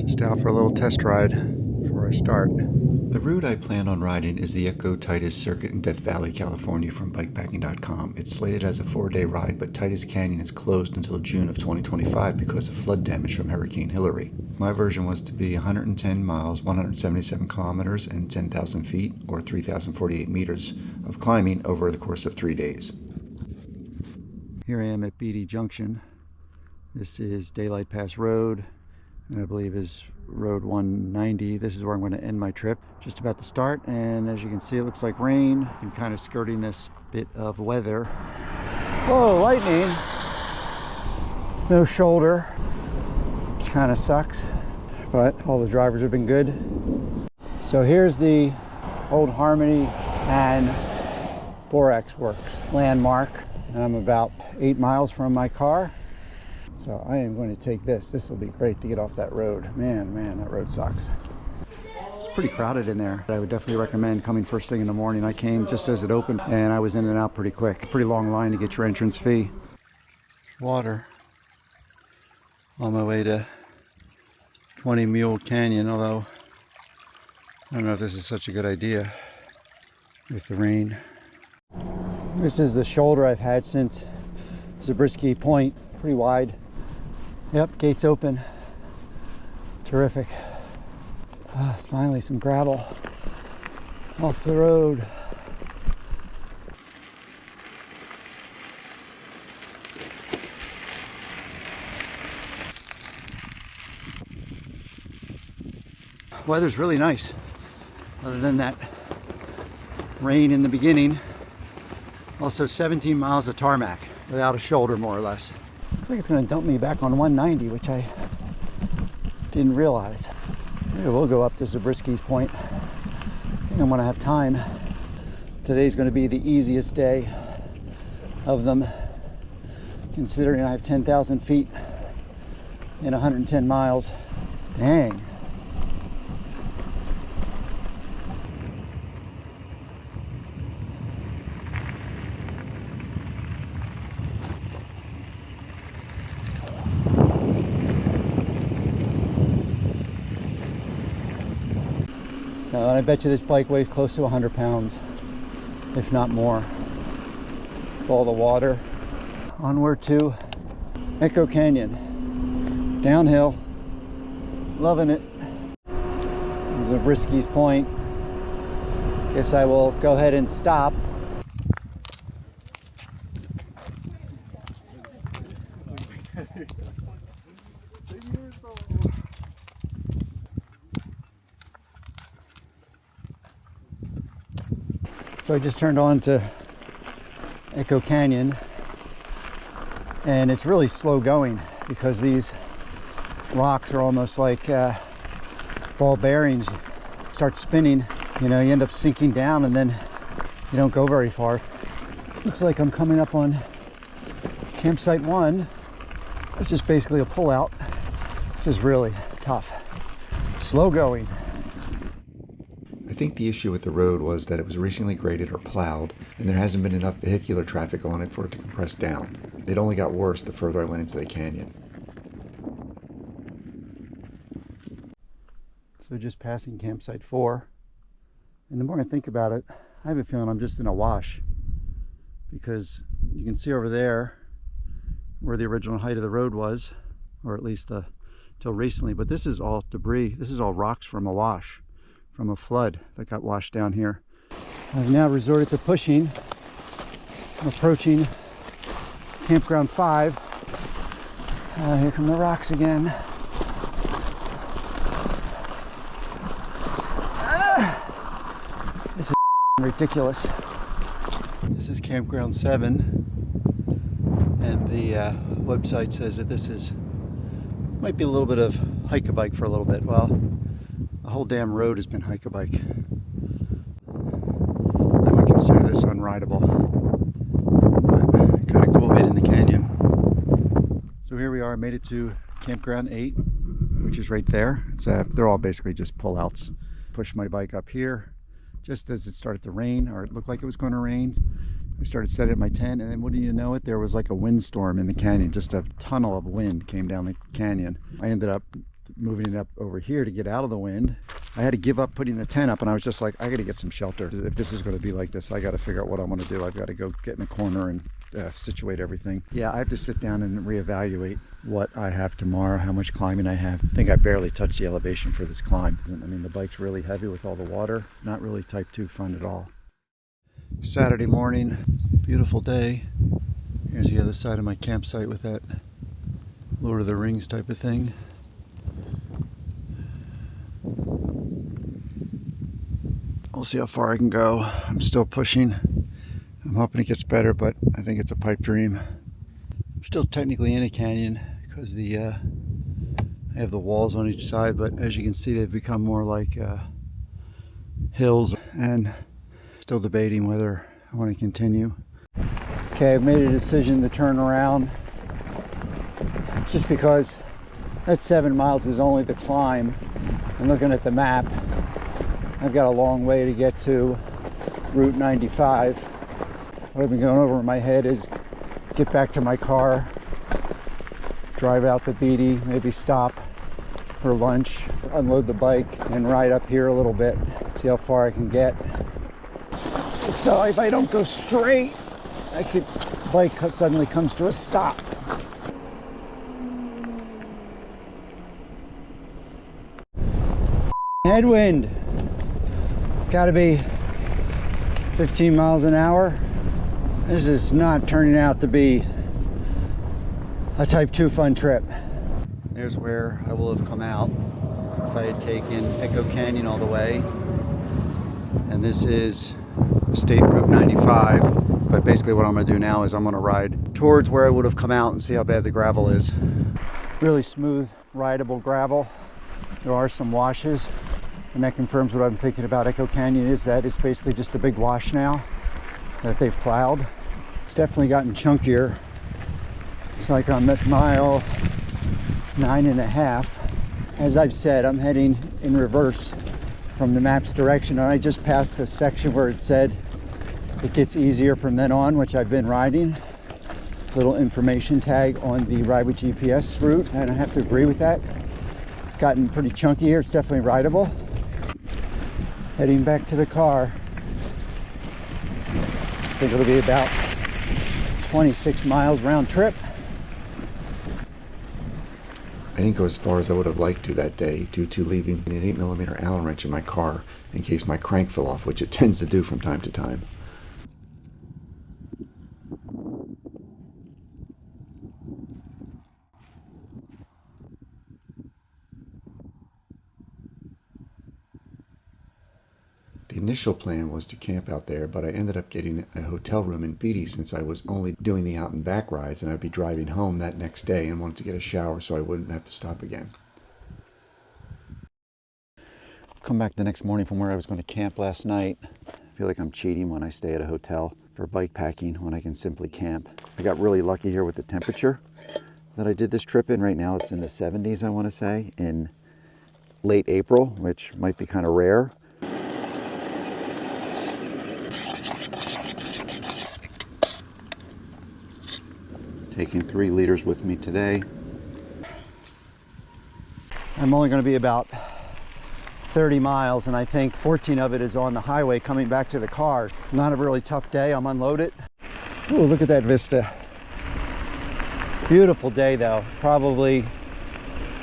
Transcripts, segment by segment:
Just out for a little test ride before I start. The route I plan on riding is the Echo-Titus Circuit in Death Valley, California from bikepacking.com. It's slated as a 4-day ride, but Titus Canyon is closed until June of 2025 because of flood damage from Hurricane Hilary. My version was to be 110 miles, 177 kilometers, and 10,000 feet, or 3,048 meters of climbing over the course of 3 days. Here I am at BD Junction. This is Daylight Pass Road, and I believe is Road 190. This is where I'm going to end my trip. Just about to start, and as you can see, it looks like rain. I'm kind of skirting this bit of weather. Whoa, lightning! No shoulder. Kind of sucks, but all the drivers have been good. So here's the Old Harmony and Borax Works landmark, and I'm about 8 miles from my car. So I am going to take this. This will be great to get off that road. Man, that road sucks. It's pretty crowded in there. I would definitely recommend coming first thing in the morning. I came just as it opened, and I was in and out pretty quick. Pretty long line to get your entrance fee. Water on my way to 20 Mule Canyon, although I don't know if this is such a good idea with the rain. This is the shoulder I've had since Zabriskie Point. Pretty wide. Yep, gates open. Terrific. It's finally some gravel off the road. Weather's really nice, other than that rain in the beginning. Also 17 miles of tarmac without a shoulder, more or less. Looks like it's going to dump me back on 190, which I didn't realize. Maybe we'll go up to Zabriskie's Point. I think I'm going to have time. Today's going to be the easiest day of them, considering I have 10,000 feet and 110 miles. Dang. So I bet you this bike weighs close to 100 pounds, if not more, with all the water. Onward to Echo Canyon. Downhill. Loving it. Zabriskie's Point. Guess I will go ahead and stop. So I just turned on to Echo Canyon, and it's really slow going because these rocks are almost like ball bearings. Start spinning, you know, you end up sinking down, and then you don't go very far. Looks like I'm coming up on campsite 1. This is basically a pullout. This is really tough. Slow going. I think the issue with the road was that it was recently graded or plowed, and there hasn't been enough vehicular traffic on it for it to compress down. It only got worse the further I went into the canyon. So just passing campsite 4, and the more I think about it, I have a feeling I'm just in a wash, because you can see over there where the original height of the road was, or at least till recently, but this is all debris. This is all rocks from a wash, from a flood that got washed down here. I've now resorted to pushing. I'm approaching campground 5. Here come the rocks again. This is ridiculous. This is campground 7, and the website says that this might be a little bit of hike-a-bike for a little bit. Well, the whole damn road has been hike-a-bike. I would consider this unrideable, but kind of cool bit in the canyon. So here we are, made it to campground 8, which is right there. They're all basically just pullouts. Pushed my bike up here just as it started to rain, or it looked like it was going to rain. I started setting up my tent, and then wouldn't you know it, there was like a windstorm in the canyon. Just a tunnel of wind came down the canyon. I ended up moving it up over here to get out of the wind. I had to give up putting the tent up, and I was just like, I got to get some shelter. If this is going to be like this, I got to figure out what I'm going to do. I've got to go get in a corner and situate everything. Yeah, I have to sit down and reevaluate what I have tomorrow, how much climbing I have. I think I barely touched the elevation for this climb. I mean, the bike's really heavy with all the water. Not really type 2 fun at all. Saturday morning, beautiful day. Here's the other side of my campsite with that Lord of the Rings type of thing. We'll see how far I can go. I'm still pushing. I'm hoping it gets better, but I think it's a pipe dream. I'm still technically in a canyon because I have the walls on each side, but as you can see, they've become more like hills, and still debating whether I want to continue. Okay, I've made a decision to turn around just because that 7 miles is only the climb, and looking at the map, I've got a long way to get to Route 95. What I've been going over in my head is get back to my car, drive out the Beatty, maybe stop for lunch, unload the bike, and ride up here a little bit, see how far I can get. So if I don't go straight, the bike suddenly comes to a stop. Headwind. It's got to be 15 miles an hour. This is not turning out to be a type 2 fun trip. There's where I will have come out if I had taken Echo Canyon all the way. And this is State Route 95. But basically what I'm going to do now is I'm going to ride towards where I would have come out and see how bad the gravel is. Really smooth, rideable gravel. There are some washes, and that confirms what I'm thinking about Echo Canyon, is that it's basically just a big wash now that they've plowed. It's definitely gotten chunkier. It's like I'm at mile 9.5. As I've said, I'm heading in reverse from the map's direction, and I just passed the section where it said it gets easier from then on, which I've been riding. Little information tag on the Ride with GPS route, and I have to agree with that. It's gotten pretty chunky here. It's definitely rideable. Heading back to the car. I think it'll be about 26 miles round trip. I didn't go as far as I would have liked to that day due to leaving an 8mm Allen wrench in my car in case my crank fell off, which it tends to do from time to time. The initial plan was to camp out there, but I ended up getting a hotel room in Beatty since I was only doing the out and back rides, and I'd be driving home that next day and wanted to get a shower so I wouldn't have to stop again. Come back the next morning from where I was going to camp last night. I feel like I'm cheating when I stay at a hotel for bike packing when I can simply camp. I got really lucky here with the temperature that I did this trip in. Right now it's in the 70s, I want to say, in late April, which might be kind of rare. Taking 3 liters with me today. I'm only going to be about 30 miles, and I think 14 of it is on the highway coming back to the car. Not a really tough day. I'm unloaded. Ooh, look at that vista. Beautiful day though. Probably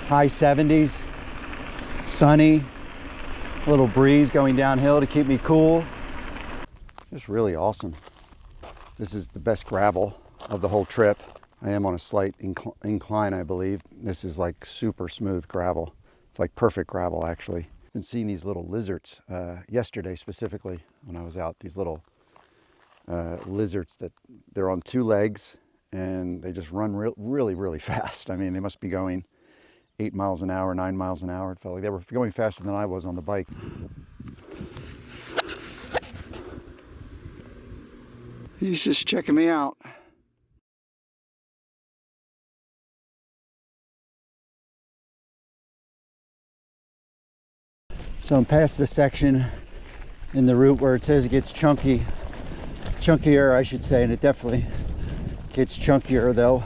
high 70s, sunny, a little breeze going downhill to keep me cool. Just really awesome. This is the best gravel of the whole trip. I am on a slight incline, I believe. This is like super smooth gravel. It's like perfect gravel, actually. Been seeing these little lizards yesterday specifically when I was out. These little lizards that they're on 2 legs and they just run really fast. I mean, they must be going 8 miles an hour, 9 miles an hour. It felt like they were going faster than I was on the bike. He's just checking me out. So I'm past the section in the route where it says it gets chunkier, I should say, and it definitely gets chunkier though.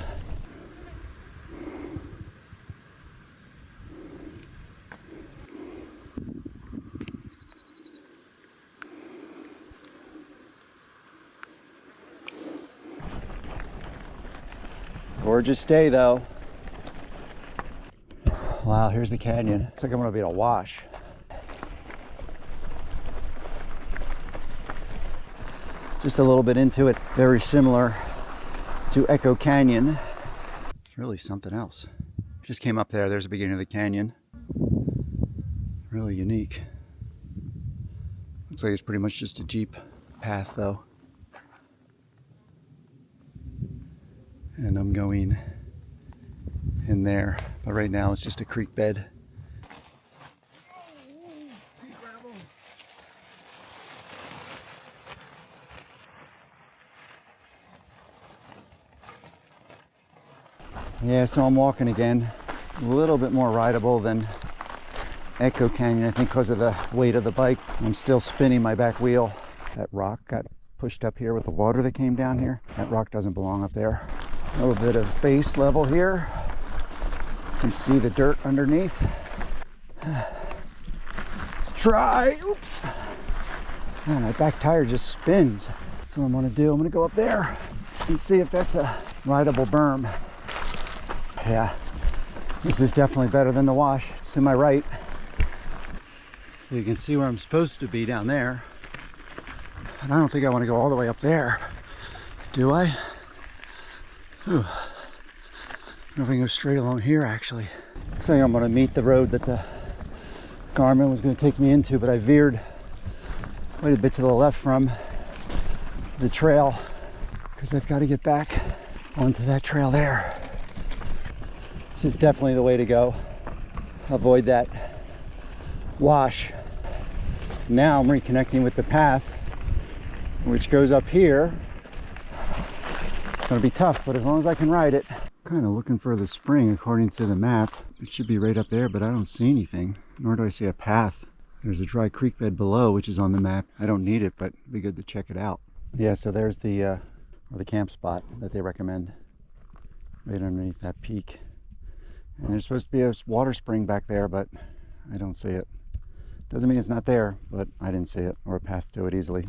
Gorgeous day though. Wow, here's the canyon. Looks like I'm gonna be able to wash. Just a little bit into it, very similar to Echo Canyon. It's really something else. Just came up there, there's the beginning of the canyon. Really unique. Looks like it's pretty much just a Jeep path though. And I'm going in there, but right now it's just a creek bed. Yeah, so I'm walking again. It's a little bit more rideable than Echo Canyon, I think because of the weight of the bike. I'm still spinning my back wheel. That rock got pushed up here with the water that came down here. That rock doesn't belong up there. A little bit of base level here. You can see the dirt underneath. Let's try. Oops. Man, my back tire just spins. That's what I'm gonna do. I'm gonna go up there and see if that's a rideable berm. Yeah, this is definitely better than the wash. It's to my right. So you can see where I'm supposed to be down there. And I don't think I want to go all the way up there. Do I? Ooh. I don't know if I can go straight along here actually. Looks like I'm going to meet the road that the Garmin was going to take me into, but I veered quite a bit to the left from the trail because I've got to get back onto that trail there. This is definitely the way to go. Avoid that wash. Now I'm reconnecting with the path, which goes up here. It's gonna be tough, but as long as I can ride it. Kind of looking for the spring according to the map. It should be right up there, but I don't see anything, nor do I see a path. There's a dry creek bed below, which is on the map. I don't need it, but it'd be good to check it out. Yeah, so there's the camp spot that they recommend, right underneath that peak. And there's supposed to be a water spring back there, but I don't see it. Doesn't mean it's not there, but I didn't see it, or a path to it easily.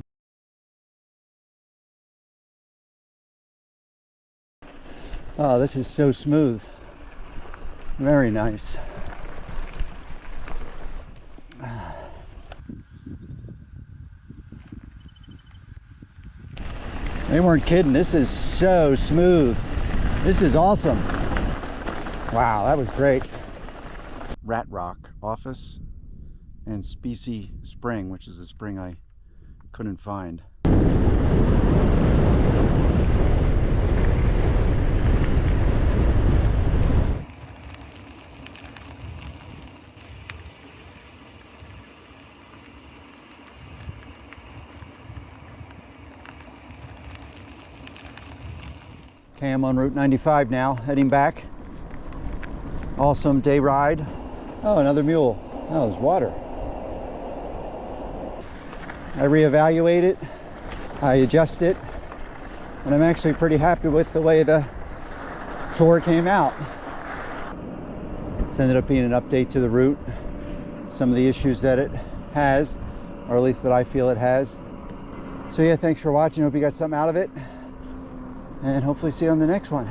Oh, this is so smooth. Very nice. They weren't kidding. This is so smooth. This is awesome. Wow, that was great. Rat Rock Office and Specie Spring, which is a spring I couldn't find. Okay, I'm on Route 95 now, heading back. Awesome day ride. Oh, another mule. Oh, there's water. I reevaluate it, I adjust it, and I'm actually pretty happy with the way the tour came out. It's ended up being an update to the route, some of the issues that it has, or at least that I feel it has. So yeah, thanks for watching. Hope you got something out of it, and hopefully see you on the next one.